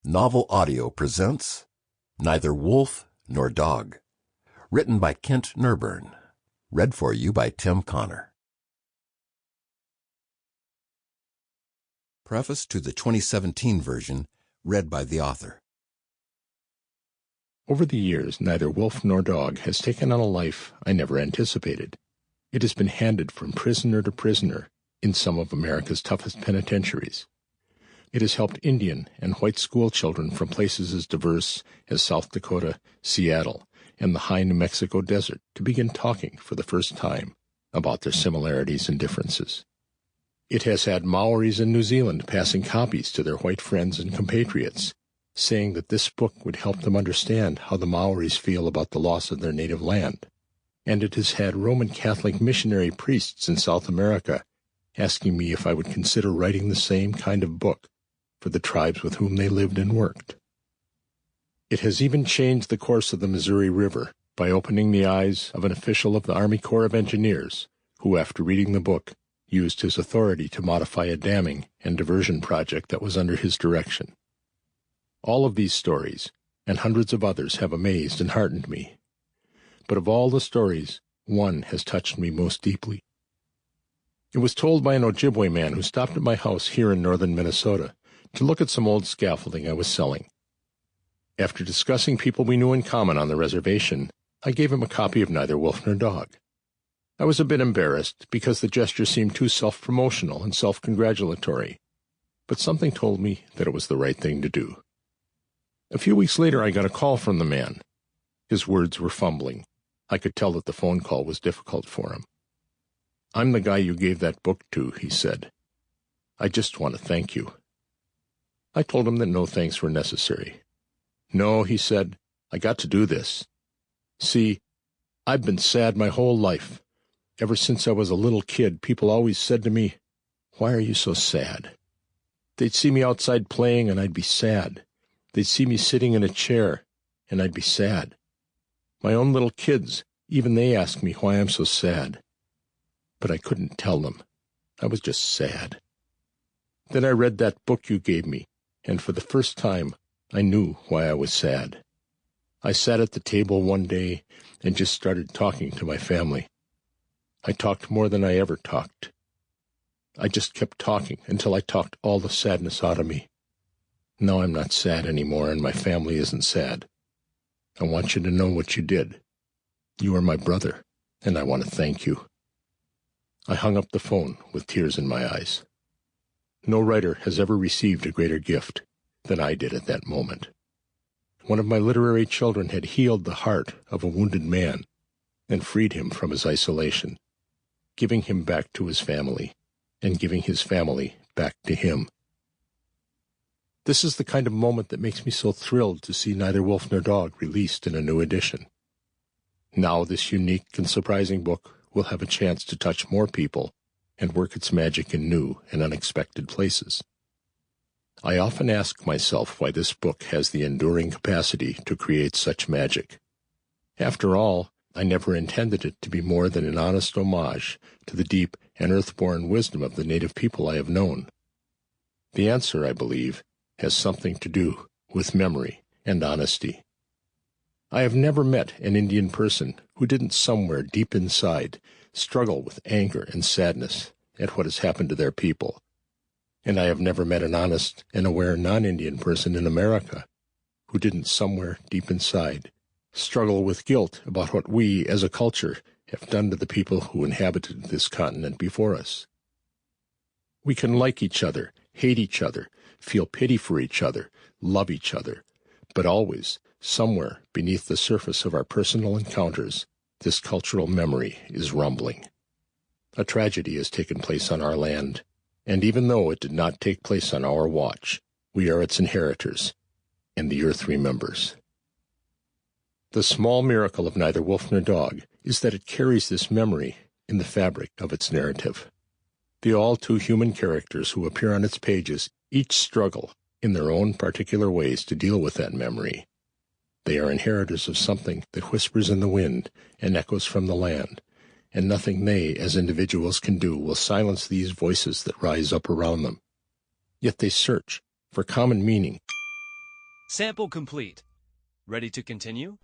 Novel Audio presents Neither Wolf Nor Dog, written by Kent Nerburn, read for you by Tim Connor. Preface to the 2017 version, read by the author. Over the years, neither wolf nor dog has taken on a life I never anticipated. It has been handed from prisoner to prisoner in some of America's toughest penitentiaries. It has helped Indian and white school children from places as diverse as South Dakota, Seattle, and the high New Mexico desert to begin talking for the first time about their similarities and differences. It has had Maoris in New Zealand passing copies to their white friends and compatriots, saying that this book would help them understand how the Maoris feel about the loss of their native land. And it has had Roman Catholic missionary priests in South America asking me if I would consider writing the same kind of book for the tribes with whom they lived and worked. It has even changed the course of the Missouri River by opening the eyes of an official of the Army Corps of Engineers who, after reading the book, used his authority to modify a damming and diversion project that was under his direction. All of these stories, and hundreds of others, have amazed and heartened me. But of all the stories, one has touched me most deeply. It was told by an Ojibwe man who stopped at my house here in northern Minnesota to look at some old scaffolding I was selling. After discussing people we knew in common on the reservation, I gave him a copy of Neither Wolf Nor Dog. I was a bit embarrassed because the gesture seemed too self-promotional and self-congratulatory, but something told me that it was the right thing to do. A few weeks later I got a call from the man. His words were fumbling. I could tell that the phone call was difficult for him. "I'm the guy you gave that book to," he said. "I just want to thank you." I told him that no thanks were necessary. "No," he said, "I got to do this. See, I've been sad my whole life. Ever since I was a little kid, people always said to me, 'Why are you so sad?' They'd see me outside playing and I'd be sad. They'd see me sitting in a chair and I'd be sad. My own little kids, even they ask me why I'm so sad. But I couldn't tell them. I was just sad. Then I read that book you gave me, and for the first time, I knew why I was sad. I sat at the table one day and just started talking to my family. I talked more than I ever talked. I just kept talking until I talked all the sadness out of me. Now I'm not sad anymore, and my family isn't sad. I want you to know what you did. You are my brother, and I want to thank you." I hung up the phone with tears in my eyes. No writer has ever received a greater gift than I did at that moment. One of my literary children had healed the heart of a wounded man and freed him from his isolation, giving him back to his family and giving his family back to him. This is the kind of moment that makes me so thrilled to see Neither Wolf Nor Dog released in a new edition. Now this unique and surprising book will have a chance to touch more people and work its magic in new and unexpected places. I often ask myself why this book has the enduring capacity to create such magic. After all, I never intended it to be more than an honest homage to the deep and earthborn wisdom of the native people I have known. The answer, I believe, has something to do with memory and honesty. I have never met an Indian person who didn't somewhere deep inside struggle with anger and sadness at what has happened to their people. And I have never met an honest and aware non-Indian person in America who didn't somewhere deep inside struggle with guilt about what we as a culture have done to the people who inhabited this continent before us. We can like each other, hate each other, feel pity for each other, love each other, but always, somewhere beneath the surface of our personal encounters, this cultural memory is rumbling. A tragedy has taken place on our land, and even though it did not take place on our watch, we are its inheritors, and the earth remembers. The small miracle of Neither Wolf Nor Dog is that it carries this memory in the fabric of its narrative. The all-too-human characters who appear on its pages each struggle in their own particular ways to deal with that memory. They are inheritors of something that whispers in the wind and echoes from the land, and nothing they as individuals can do will silence these voices that rise up around them. Yet they search for common meaning Sample complete. Ready to continue?